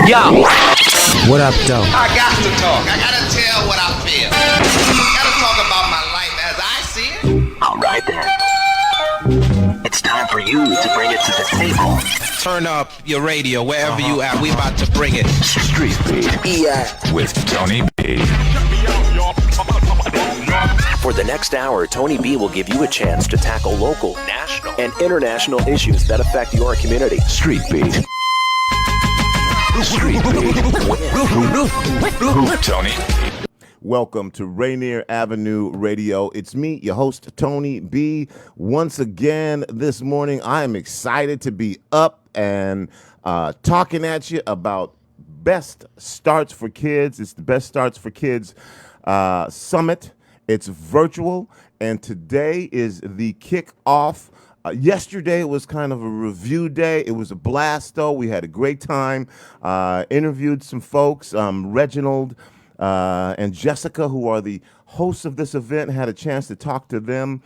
Yo. What up, though? I got to talk. I gotta tell what I feel. I gotta talk about my life as I see it. All right then. It's time for you to bring it to the table. Turn up your radio wherever you at. We about to bring it. Street Beat with Tony B. For the next hour, Tony B will give you a chance to tackle local, national, and international issues that affect your community. Street Beat. Street Beat. Tony. Welcome to Rainier Avenue Radio. It's me, your host, Tony B. Once again this morning, I am excited to be up and talking at you about Best Starts for Kids. It's the Best Starts for Kids Summit. It's virtual, and today is the kickoff. Yesterday was kind of a review day. It was a blast, though. We had a great time. Interviewed some folks. Reginald and Jessica, who are the hosts of this event, had a chance to talk to them.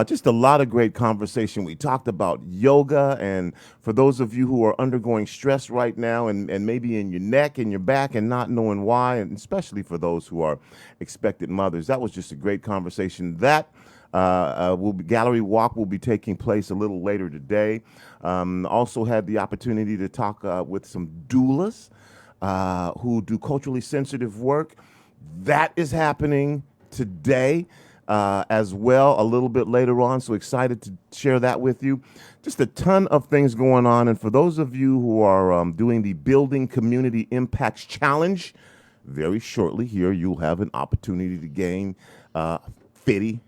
Just a lot of great conversation. We talked about yoga, and for those of you who are undergoing stress right now and maybe in your neck and your back and not knowing why, and especially for those who are expectant mothers, that was just a great conversation. That gallery walk will be taking place a little later today. Also had the opportunity to talk with some doulas who do culturally sensitive work. That is happening today as well, a little bit later on. So excited to share that with you. Just a ton of things going on. And for those of you who are doing the Building Community Impacts Challenge, very shortly here, you'll have an opportunity to gain 50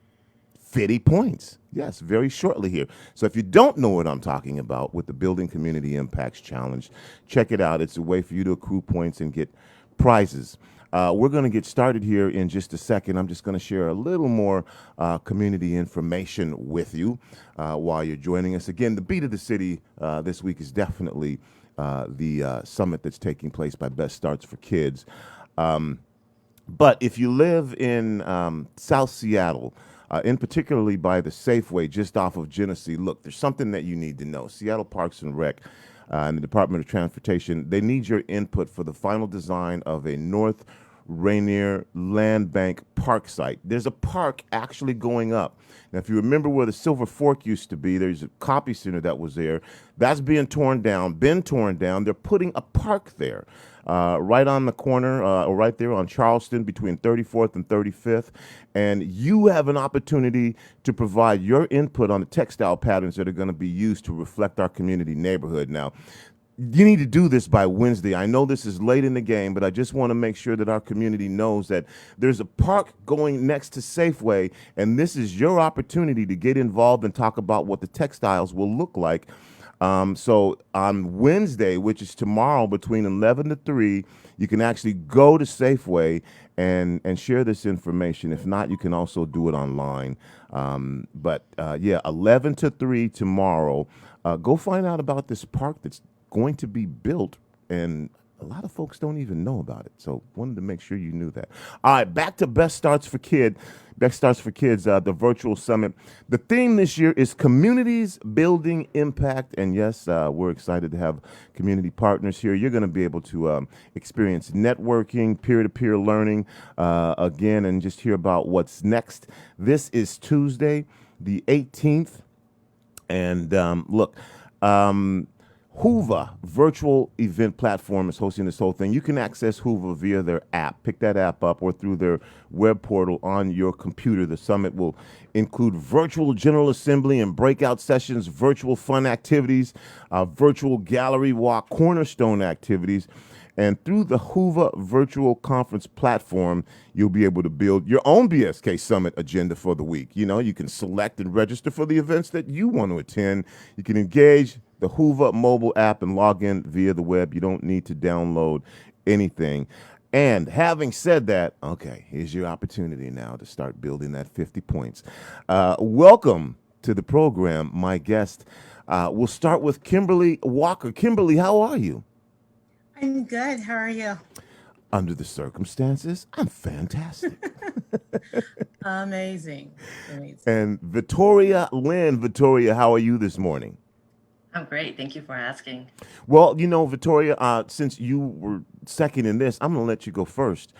points. Yes, very shortly here. So if you don't know what I'm talking about with the Building Community Impacts Challenge, check it out. It's a way for you to accrue points and get prizes. We're going to get started here in just a second. I'm just going to share a little more community information with you while you're joining us. Again, the Beat of the City this week is definitely the summit that's taking place by Best Starts for Kids. But if you live in South Seattle, in particularly by the Safeway just off of Genesee, look, there's something that you need to know. Seattle Parks and Rec and the Department of Transportation, they need your input for the final design of a North Rainier Land Bank park site. There's a park actually going up. Now, if you remember where the Silver Fork used to be, there's a copy center that was there. That's been torn down. They're putting a park there. Right on the corner, or right there on Charleston between 34th and 35th. And you have an opportunity to provide your input on the textile patterns that are going to be used to reflect our community neighborhood. Now, you need to do this by Wednesday. I know this is late in the game, but I just want to make sure that our community knows that there's a park going next to Safeway, and this is your opportunity to get involved and talk about what the textiles will look like. So on Wednesday, which is tomorrow, between 11 to 3, you can actually go to Safeway and share this information. If not, you can also do it online. But 11 to 3 tomorrow. Go find out about this park that's going to be built, and a lot of folks don't even know about it. So wanted to make sure you knew that. All right, back to Best Starts for Kids. Best Starts for Kids, the virtual summit. The theme this year is Communities Building Impact. And yes, we're excited to have community partners here. You're going to be able to experience networking, peer-to-peer learning, again, and just hear about what's next. This is Tuesday, the 18th. And look, Hoover virtual event platform is hosting this whole thing. You can access Hoover via their app. Pick that app up or through their web portal on your computer. The summit will include virtual general assembly and breakout sessions, virtual fun activities, virtual gallery walk, cornerstone activities. And through the Hoover virtual conference platform, you'll be able to build your own BSK Summit agenda for the week. You know, you can select and register for the events that you want to attend. You can engage the Hoover mobile app and log in via the web. You don't need to download anything. And having said that, okay, here's your opportunity now to start building that 50 points. Welcome to the program, my guest. We'll start with Kimberly Walker. Kimberly, how are you? I'm good. How are you? Under the circumstances, I'm fantastic. Amazing. And Victoria Lynn. Victoria, how are you this morning? I'm great. Thank you for asking. Well, Victoria, since you were second in this, I'm going to let you go first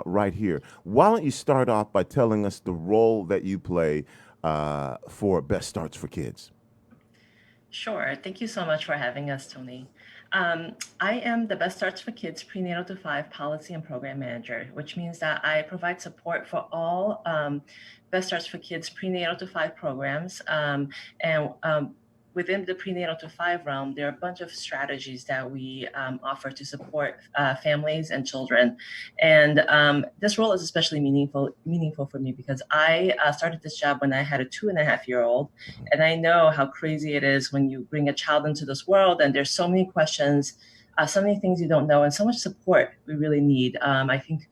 right here. Why don't you start off by telling us the role that you play for Best Starts for Kids? Sure. Thank you so much for having us, Tony. I am the Best Starts for Kids Prenatal to 5 Policy and Program Manager, which means that I provide support for all Best Starts for Kids prenatal to 5 programs. And within the prenatal to 5 realm, there are a bunch of strategies that we offer to support families and children. And this role is especially meaningful for me because I started this job when I had a 2.5-year-old, and I know how crazy it is when you bring a child into this world and there's so many questions, so many things you don't know, and so much support we really need. I think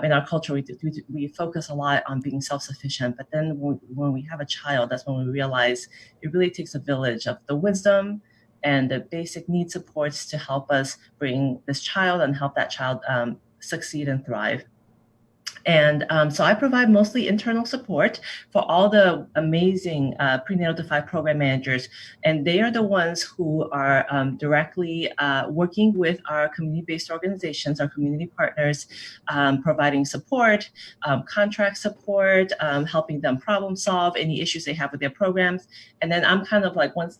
in our culture, we focus a lot on being self-sufficient, but then when we have a child, that's when we realize it really takes a village of the wisdom and the basic need supports to help us bring this child and help that child succeed and thrive. And so I provide mostly internal support for all the amazing prenatal to 5 program managers. And they are the ones who are directly working with our community-based organizations, our community partners, providing support, contract support, helping them problem solve any issues they have with their programs. And then I'm kind of like one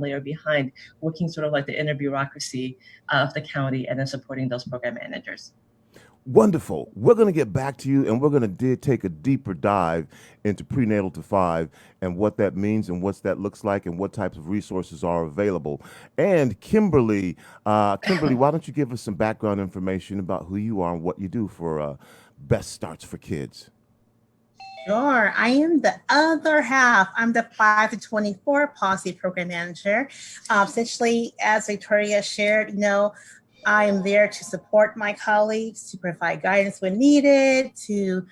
layer behind, working sort of like the inner bureaucracy of the county and then supporting those program managers. Wonderful. We're going to get back to you, and we're going to take a deeper dive into prenatal to 5 and what that means and what that looks like and what types of resources are available. And Kimberly, why don't you give us some background information about who you are and what you do for Best Starts for Kids? Sure. I am the other half. I'm the 5 to 24 policy program manager. Essentially, as Victoria shared, I am there to support my colleagues, to provide guidance when needed, to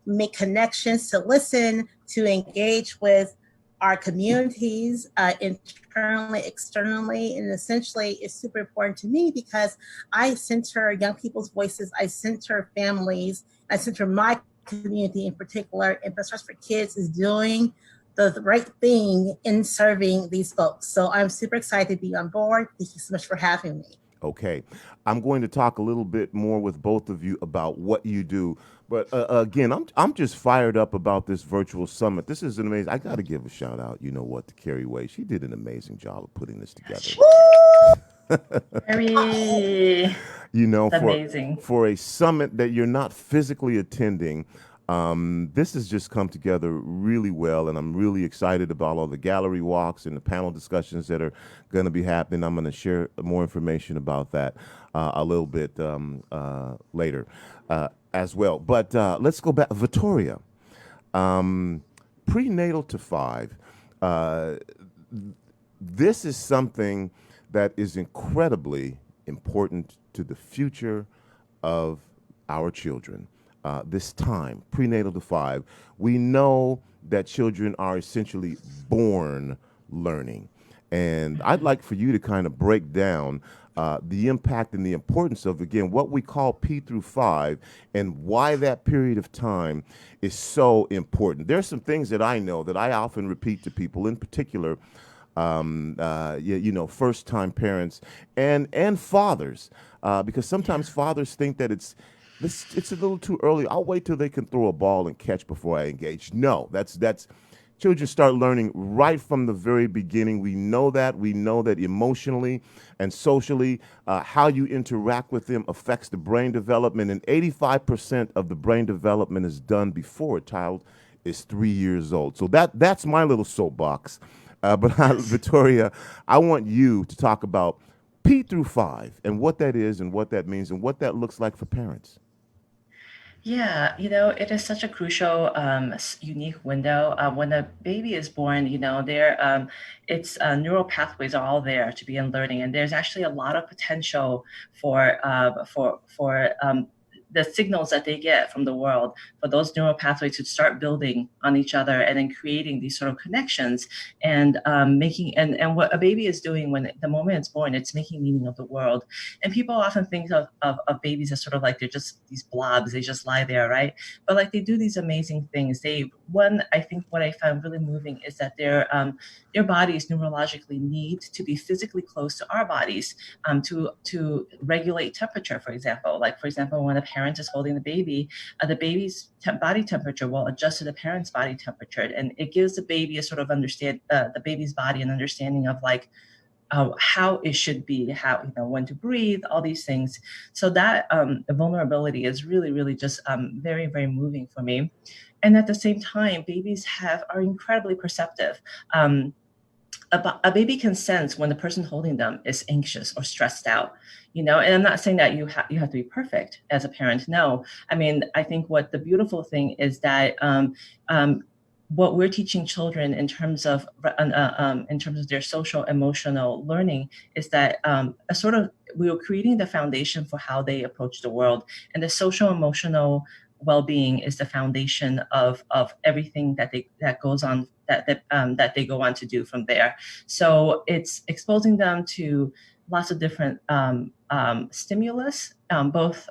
make connections, to listen, to engage with our communities internally, externally. And essentially, it's super important to me because I center young people's voices, I center families, I center my community in particular. And Best Starts for Kids is doing the right thing in serving these folks. So I'm super excited to be on board. Thank you so much for having me. Okay. I'm going to talk a little bit more with both of you about what you do. But again, I'm just fired up about this virtual summit. This is amazing. I got to give a shout out, to Carrie Way. She did an amazing job of putting this together. Very amazing. For a summit that you're not physically attending, this has just come together really well, and I'm really excited about all the gallery walks and the panel discussions that are going to be happening. I'm going to share more information about that a little bit later as well. But let's go back. Victoria, prenatal to 5. This is something that is incredibly important to the future of our children. This time, prenatal to 5, we know that children are essentially born learning. And I'd like for you to kind of break down the impact and the importance of, again, what we call P through 5 and why that period of time is so important. There's some things that I know that I often repeat to people, in particular, first-time parents and fathers, because sometimes fathers think that it's a little too early. I'll wait till they can throw a ball and catch before I engage. No, that's children start learning right from the very beginning. We know that emotionally and socially, how you interact with them affects the brain development, and 85% of the brain development is done before a child is 3 years old. So that's my little soapbox. But Victoria, I want you to talk about P through 5 and what that is and what that means and what that looks like for parents. Yeah, it is such a crucial, unique window. When a baby is born, its neural pathways are all there to begin learning, and there's actually a lot of potential for the signals that they get from the world, for those neural pathways to start building on each other and then creating these sort of connections and making, and what a baby is doing when the moment it's born, it's making meaning of the world. And people often think of babies as sort of like they're just these blobs, they just lie there, right? But like they do these amazing things. I think what I found really moving is that their bodies neurologically need to be physically close to our bodies to regulate temperature, for example. Like, for example, when a parent is holding the baby's body temperature will adjust to the parent's body temperature. And it gives the baby a sort of the baby's body an understanding of like, how it should be, how, when to breathe, all these things. So that vulnerability is really, really just very, very moving for me. And at the same time, babies are incredibly perceptive. A baby can sense when the person holding them is anxious or stressed out, and I'm not saying that you have to be perfect as a parent. No, I mean, I think what the beautiful thing is that what we're teaching children in terms of their social emotional learning is that we are creating the foundation for how they approach the world, and the social emotional well-being is the foundation of everything that goes on that they go on to do from there. So it's exposing them to lots of different stimulus, both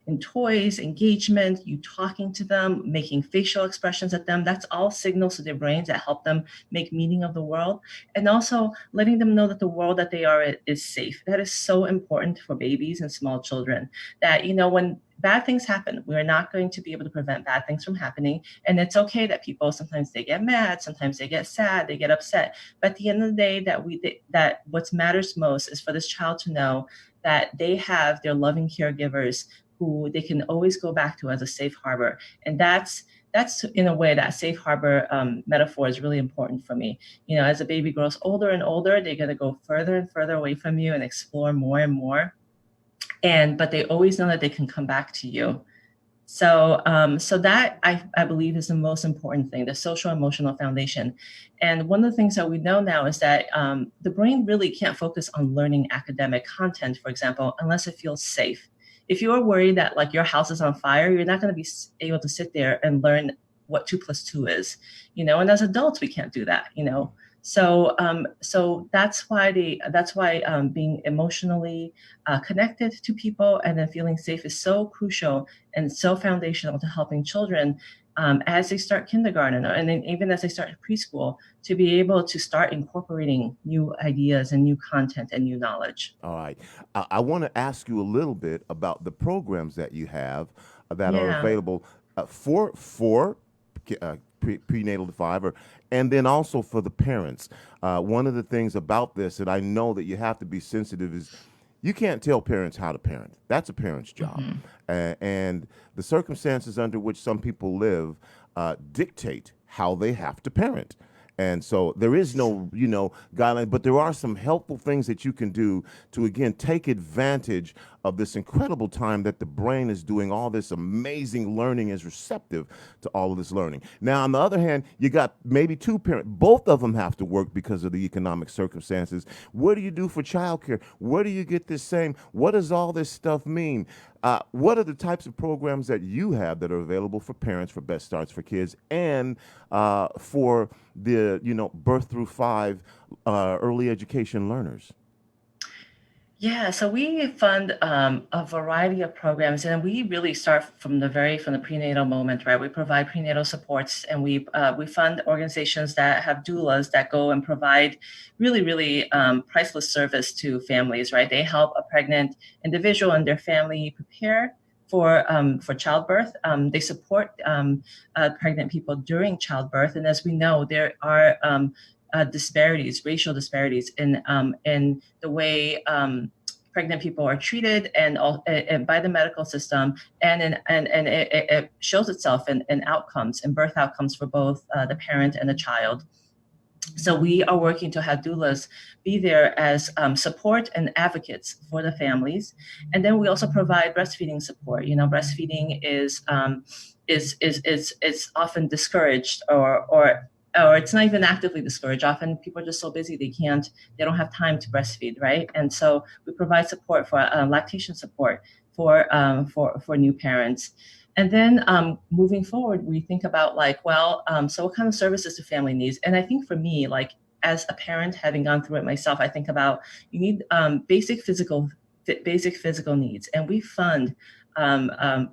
in toys, engagement, you talking to them, making facial expressions at them. That's all signals to their brains that help them make meaning of the world. And also letting them know that the world that they are in is safe. That is so important for babies and small children, that, when bad things happen, we're not going to be able to prevent bad things from happening. And it's okay that people, sometimes they get mad, sometimes they get sad, they get upset. But at the end of the day, that what matters most is for this child to know that they have their loving caregivers who they can always go back to as a safe harbor. And that's in a way, that safe harbor metaphor is really important for me. As a baby grows older and older, they're going to go further and further away from you and explore more and more. But they always know that they can come back to you. So that I believe is the most important thing, the social emotional foundation. And one of the things that we know now is that the brain really can't focus on learning academic content, for example, unless it feels safe. If you are worried that like your house is on fire, you're not going to be able to sit there and learn what 2 + 2 is, and as adults, we can't do that, So that's why being emotionally connected to people and then feeling safe is so crucial and so foundational to helping children as they start kindergarten, and then even as they start preschool, to be able to start incorporating new ideas and new content and new knowledge. All right. I want to ask you a little bit about the programs that you have that are available for prenatal to 5, and then also for the parents. One of the things about this that I know that you have to be sensitive is you can't tell parents how to parent. That's a parent's job. And the circumstances under which some people live dictate how they have to parent. And so there is no, guideline, but there are some helpful things that you can do to, again, take advantage of this incredible time that the brain is doing all this amazing learning, is receptive to all of this learning. Now, on the other hand, you got maybe 2 parents. Both of them have to work because of the economic circumstances. What do you do for childcare? Where do you get this same? What does all this stuff mean? What are the types of programs that you have that are available for parents for Best Starts for Kids and for the birth through 5 early education learners? Yeah, so we fund a variety of programs, and we really start from the prenatal moment, right? We provide prenatal supports, and we fund organizations that have doulas that go and provide really, really priceless service to families, right? They help a pregnant individual and their family prepare for childbirth. They support pregnant people during childbirth, and as we know, there are racial disparities in the way pregnant people are treated and by the medical system, and it shows itself in outcomes, in birth outcomes for both the parent and the child. So we are working to have doulas be there as support and advocates for the families, and then we also provide breastfeeding support. Breastfeeding is often discouraged or it's not even actively discouraged. Often people are just so busy they don't have time to breastfeed, right? And so we provide support for lactation support for new parents. And then moving forward, we think about like, well, so what kind of services do family needs? And I think for me, like as a parent, having gone through it myself, I think about you need basic physical needs, and we fund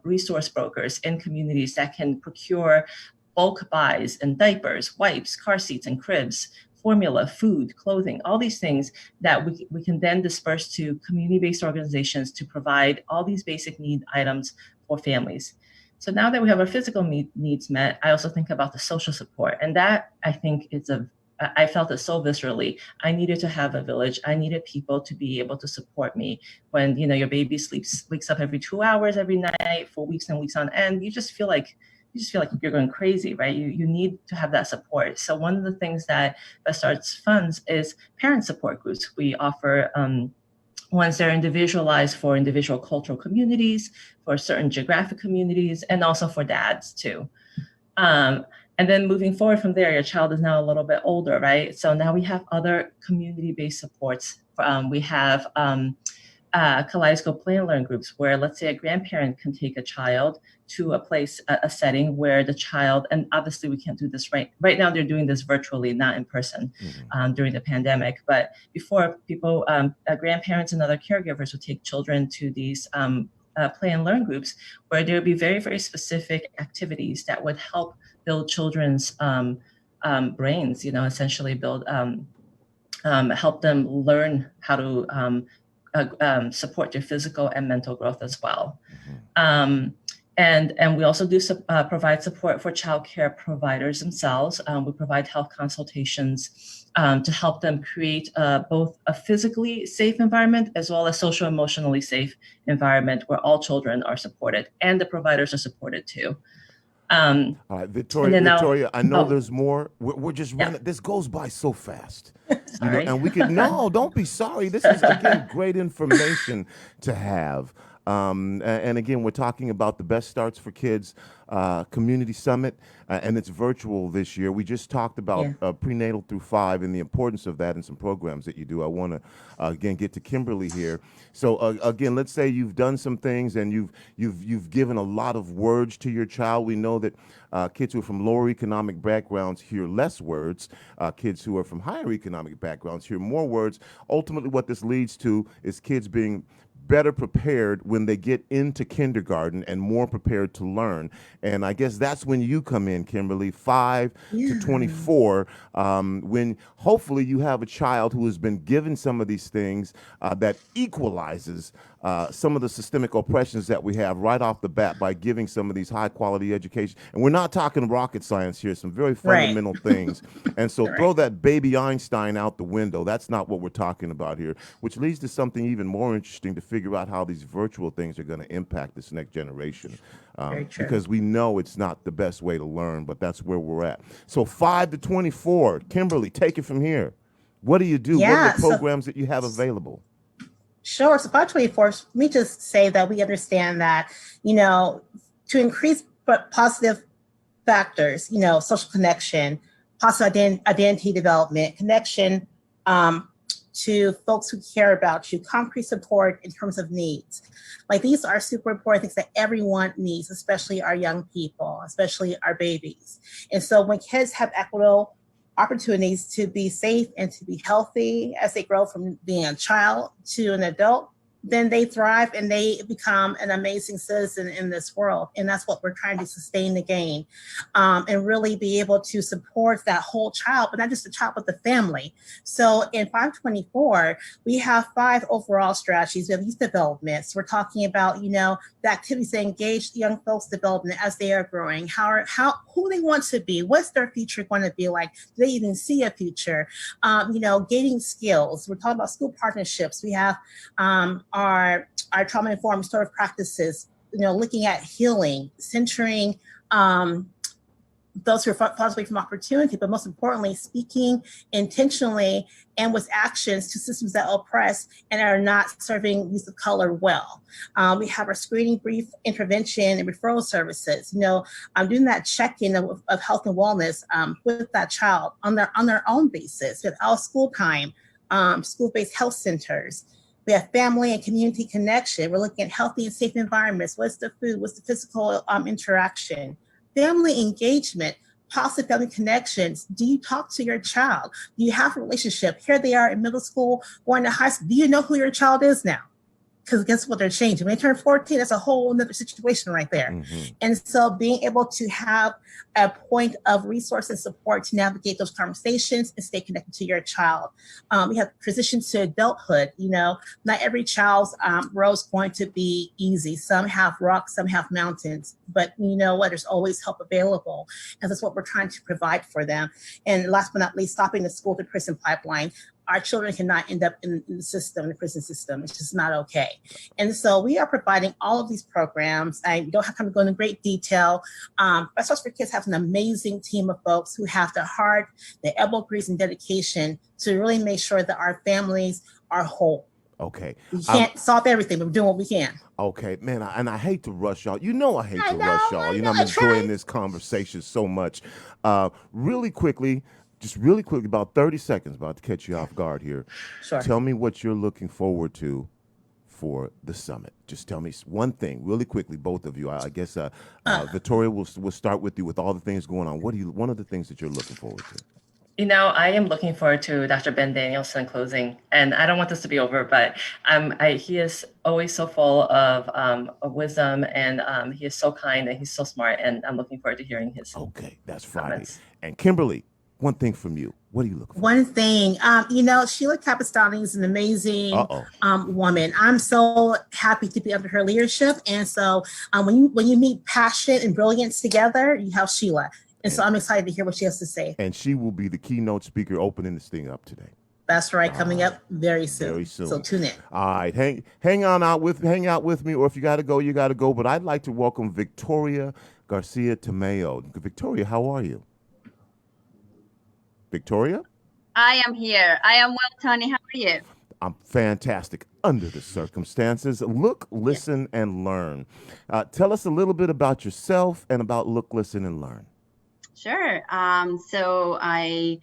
resource brokers in communities that can procure bulk buys and diapers, wipes, car seats, and cribs, formula, food, clothing, all these things that we can then disperse to community-based organizations to provide all these basic need items for families. So now that we have our physical needs met, I also think about the social support. And that I think I felt it so viscerally. I needed to have a village. I needed people to be able to support me when, your baby wakes up every 2 hours every night for weeks and weeks on end. You just feel like you're going crazy, right? You need to have that support. So one of the things that Best Starts funds is parent support groups. We offer ones that are individualized for individual cultural communities, for certain geographic communities, and also for dads too. And then moving forward from there, your child is now a little bit older, right? So now we have other community-based supports. We have kaleidoscope play and learn groups where, let's say, a grandparent can take a child to a setting where the child, and obviously we can't do this right now, they're doing this virtually, not in person, during the pandemic. But before, people, grandparents and other caregivers would take children to these play and learn groups where there would be very, very specific activities that would help build children's brains, essentially help them learn how to support their physical and mental growth as well. And we also do provide support for childcare providers themselves. We provide health consultations to help them create both a physically safe environment as well as social emotionally safe environment where all children are supported and the providers are supported too. All right, Victoria, I know there's more. We're just running. This goes by so fast. Sorry. And we could, no, don't be sorry. This is, again, great information to have. And again, we're talking about the Best Starts for Kids Community Summit, and it's virtual this year. We just talked about prenatal through 5 and the importance of that and some programs that you do. I want to, again, get to Kimberly here. So, again, let's say you've done some things and you've given a lot of words to your child. We know that kids who are from lower economic backgrounds hear less words. Kids who are from higher economic backgrounds hear more words. Ultimately, what this leads to is kids being better prepared when they get into kindergarten and more prepared to learn. And I guess that's when you come in, Kimberly, 5 to 24, when hopefully you have a child who has been given some of these things that equalizes some of the systemic oppressions that we have right off the bat by giving some of these high quality education. And we're not talking rocket science here, some very fundamental things. And so throw that baby Einstein out the window. That's not what we're talking about here, which leads to something even more interesting to figure out how these virtual things are going to impact this next generation. Because we know it's not the best way to learn, but that's where we're at. So 5 to 24, Kimberly, take it from here. What do you do? What are the programs that you have available? Sure. So 524, let me just say that we understand that, to increase positive factors, social connection, positive identity development, connection to folks who care about you, concrete support in terms of needs. Like, these are super important things that everyone needs, especially our young people, especially our babies. And so when kids have equitable opportunities to be safe and to be healthy as they grow from being a child to an adult, then they thrive and they become an amazing citizen in this world. And that's what we're trying to sustain the gain, and really be able to support that whole child, but not just the child, but the family. So in 524, we have 5 overall strategies. We have youth development. So we're talking about, the activities that engage young folks' development as they are growing, who they want to be, what's their future going to be like, do they even see a future, gaining skills. We're talking about school partnerships. We have our trauma-informed restorative practices, looking at healing, centering those who are possibly from opportunity, but most importantly, speaking intentionally and with actions to systems that oppress and are not serving youth of color well. We have our screening, brief intervention, and referral services. I'm doing that check-in of health and wellness with that child on their own basis, without school time, school-based health centers. We have family and community connection. We're looking at healthy and safe environments. What's the food? What's the physical interaction? Family engagement, positive family connections. Do you talk to your child? Do you have a relationship? Here they are in middle school, going to high school. Do you know who your child is now? Because guess what? They're changing. When they turn 14, that's a whole other situation right there. Mm-hmm. And so being able to have a point of resource and support to navigate those conversations and stay connected to your child. We have transitions to adulthood. Not every child's road is going to be easy. Some have rocks, some have mountains, but you know what? There's always help available. And that's what we're trying to provide for them. And last but not least, stopping the school to prison pipeline. Our children cannot end up in the system, in the prison system. It's just not okay. And so we are providing all of these programs. I don't have time to go into great detail. Best Starts for Kids has an amazing team of folks who have the heart, the elbow grease, and dedication to really make sure that our families are whole. Okay. We can't solve everything, but we're doing what we can. Okay, man, I hate to rush y'all. I hate to rush y'all. I know, I'm enjoying this conversation so much. Really quickly, about 30 seconds, about to catch you off guard here. Sure. Tell me what you're looking forward to for the summit. Just tell me one thing really quickly, both of you. I guess Victoria, we'll start with you with all the things going on. One of the things that you're looking forward to? I am looking forward to Dr. Ben Danielson closing, and I don't want this to be over, but he is always so full of wisdom, and he is so kind and he's so smart, and I'm looking forward to hearing his. Okay, that's Friday. Comments. And Kimberly, one thing from you. What are you looking for? One thing, Sheila Capistani is an amazing woman. I'm so happy to be under her leadership, and so when you meet passion and brilliance together, you have Sheila. And so I'm excited to hear what she has to say. And she will be the keynote speaker opening this thing up today. That's right, coming up very soon. Very soon. So tune in. All right, hang out with me, or if you got to go, you got to go. But I'd like to welcome Victoria Garcia Tamayo. Victoria, how are you? Victoria? I am here. I am well, Tony. How are you? I'm fantastic under the circumstances. Look, listen, and learn. Tell us a little bit about yourself and about Look, Listen, and Learn. Sure. So I,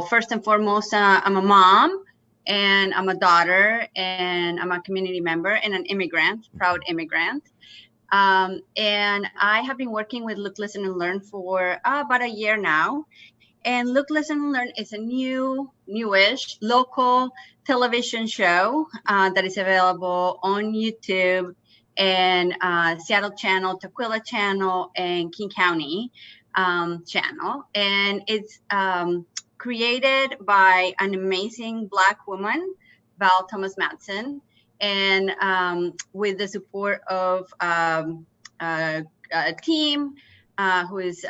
first and foremost, I'm a mom, and I'm a daughter, and I'm a community member and an immigrant, proud immigrant. And I have been working with Look, Listen, and Learn for about a year now. And Look, Listen, and Learn is a newish local television show that is available on YouTube and Seattle channel, Tukwila channel, and King County channel. And it's created by an amazing Black woman, Val Thomas Madsen, and with the support of a team who is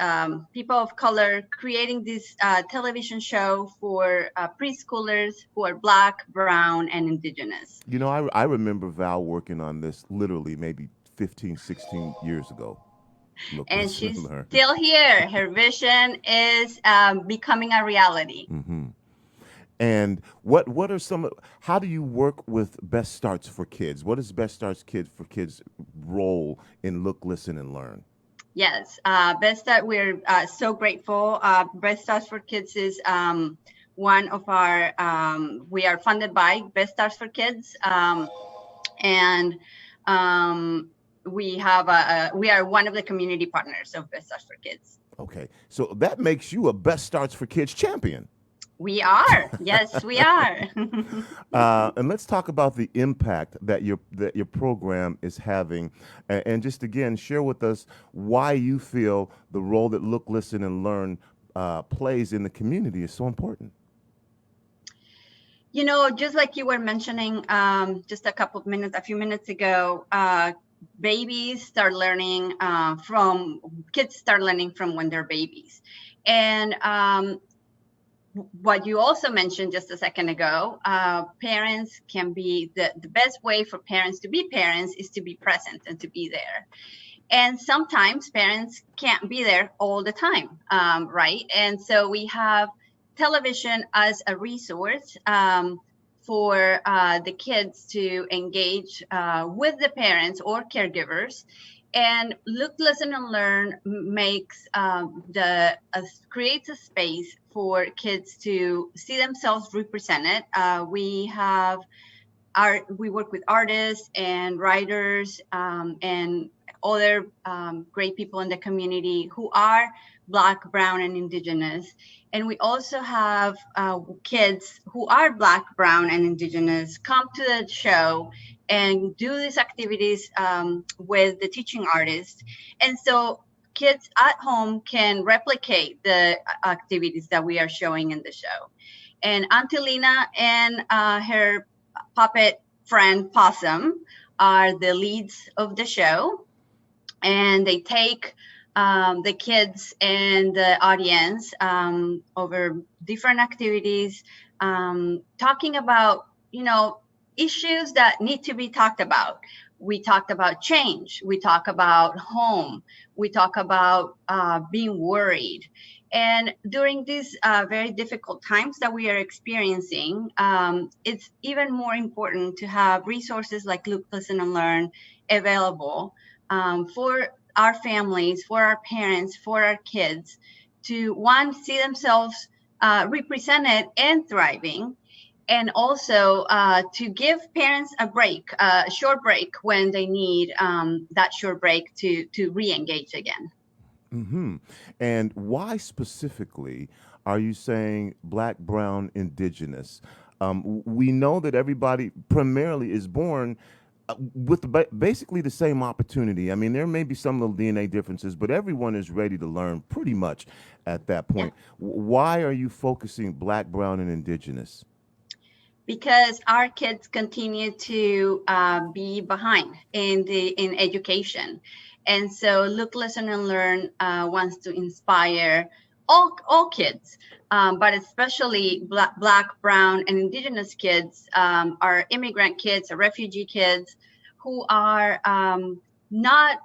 people of color, creating this television show for preschoolers who are Black, brown, and indigenous. I remember Val working on this literally maybe 15, 16 years ago. And she's still here. Her vision is becoming a reality. Mm-hmm. And what are how do you work with Best Starts for Kids? What is Best Starts for Kids' role in Look, Listen, and Learn? Yes, Best Start, we're so grateful. Best Starts for Kids is one of our, we are funded by Best Starts for Kids. And we are one of the community partners of Best Starts for Kids. Okay, so that makes you a Best Starts for Kids champion. We are. Yes, we are. And let's talk about the impact that your program is having, and just again share with us why you feel the role that Look, Listen, and Learn plays in the community is so important. Just like you were mentioning just a few minutes ago, kids start learning from when they're babies, and what you also mentioned just a second ago, parents can be the best way for parents to be parents is to be present and to be there. And sometimes parents can't be there all the time, right? And so we have television as a resource for the kids to engage with the parents or caregivers. And Look, Listen, and Learn makes creates a space for kids to see themselves represented. We have we work with artists and writers and other great people in the community who are Black, Brown, and Indigenous. And we also have kids who are Black, Brown, and Indigenous come to the show and do these activities with the teaching artists. And so kids at home can replicate the activities that we are showing in the show. And Angelina and her puppet friend Possum are the leads of the show. And they take the kids and the audience over different activities, talking about, issues that need to be talked about. We talked about change. We talk about home. We talk about being worried. And during these very difficult times that we are experiencing, it's even more important to have resources like Look, Listen, and Learn available for our families, for our parents, for our kids to, one, see themselves represented and thriving, and also to give parents a break, a short break when they need that short break to re-engage again. Mm-hmm. And why specifically are you saying Black, Brown, Indigenous? We know that everybody primarily is born with basically the same opportunity. I mean, there may be some little DNA differences, but everyone is ready to learn pretty much at that point. Yeah. Why are you focusing Black, Brown, and Indigenous? Because our kids continue to be behind in education. And so Look, Listen, and Learn wants to inspire all kids, but especially Black, Brown, and Indigenous kids, our immigrant kids, our refugee kids who are not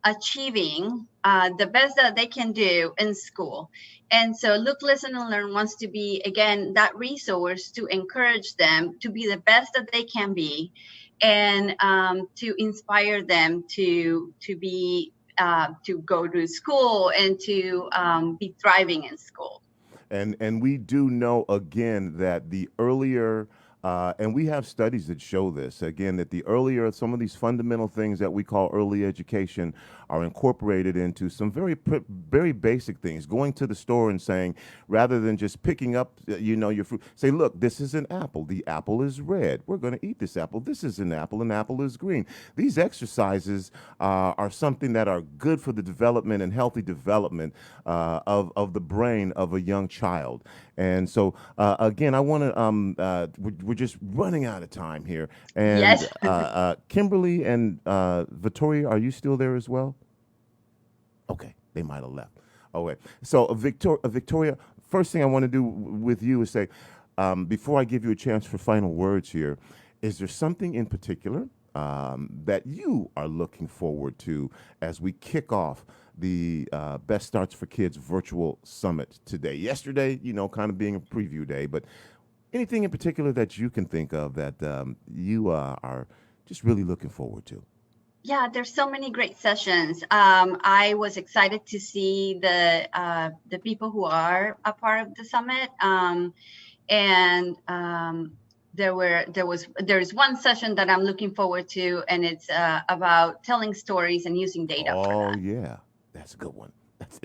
achieving the best that they can do in school. And so Look, Listen, and Learn wants to be, again, that resource to encourage them to be the best that they can be, and to inspire them to be to go to school and to be thriving in school. And we do know, again, that the earlier, and we have studies that show this, again, that the earlier some of these fundamental things that we call early education are incorporated into some very basic things. Going to the store and saying, rather than just picking up, your fruit, say, look, this is an apple. The apple is red. We're going to eat this apple. This is an apple is green. These exercises are something that are good for the development and healthy development of the brain of a young child. And so, again, I want to, we're just running out of time here. And yes. Kimberly and Victoria, are you still there as well? Okay, they might have left. Okay, so Victoria, first thing I want to do with you is say, before I give you a chance for final words here, is there something in particular that you are looking forward to as we kick off the Best Starts for Kids virtual summit today? Yesterday, kind of being a preview day, but anything in particular that you can think of that you are just really looking forward to? Yeah, there's so many great sessions. I was excited to see the people who are a part of the summit, and there's one session that I'm looking forward to, and it's about telling stories and using data. Oh, yeah, that's a good one.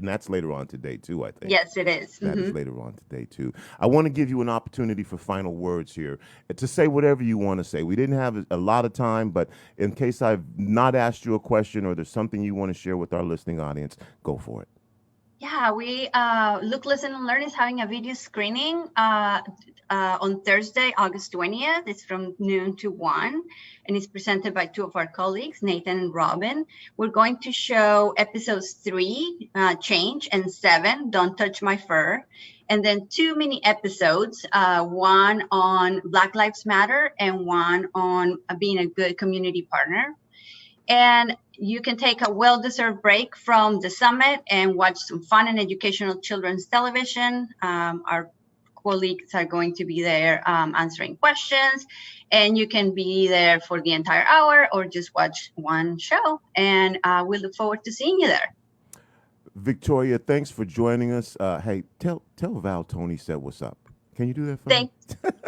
That's later on today, too, I think. Yes, it is. That is later on today, too. I want to give you an opportunity for final words here, to say whatever you want to say. We didn't have a lot of time, but in case I've not asked you a question or there's something you want to share with our listening audience, go for it. Yeah, we Look, Listen, and Learn is having a video screening on Thursday, August 20th. It's from noon to 1, and it's presented by two of our colleagues, Nathan and Robin. We're going to show episodes 3, Change, and 7, Don't Touch My Fur, and then 2 mini episodes, one on Black Lives Matter and one on being a good community partner. And you can take a well-deserved break from the summit and watch some fun and educational children's television. Our colleagues are going to be there answering questions, and you can be there for the entire hour or just watch one show. And we look forward to seeing you there. Victoria, thanks for joining us. Hey, tell Val Tony said what's up. Can you do that for me?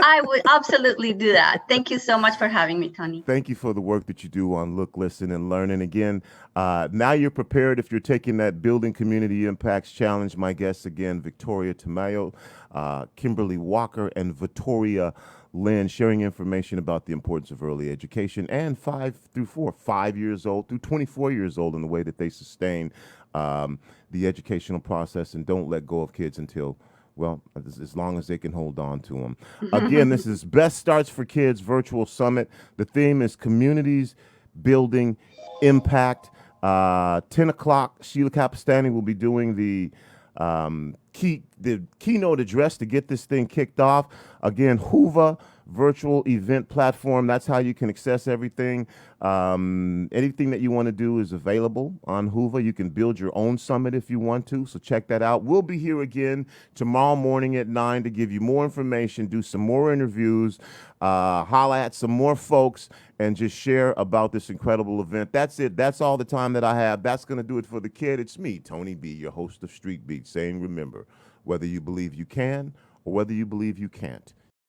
I would absolutely do that. Thank you so much for having me, Tony. Thank you for the work that you do on Look, Listen, and Learn. And again, now you're prepared if you're taking that Building Community Impacts Challenge. My guests again, Victoria Tamayo, Kimberly Walker, and Victoria Lynn, sharing information about the importance of early education and 5 through 4, 5 years old through 24 years old, in the way that they sustain the educational process and don't let go of kids until, well, as long as they can hold on to them. Again, this is Best Starts for Kids Virtual Summit. The theme is Communities Building Impact. 10 o'clock, Sheila Capistani will be doing the keynote address to get this thing kicked off. Again, Hoover virtual event platform. That's how you can access everything. Anything that you want to do is available on Hoover. You can build your own summit if you want to, so check that out. We'll be here again tomorrow morning at 9 to give you more information, do some more interviews, holla at some more folks, and just share about this incredible event. That's it. That's all the time that I have. That's going to do it for The Kid. It's me, Tony B., your host of Street Beat, saying, remember, whether you believe you can or whether you believe you can't,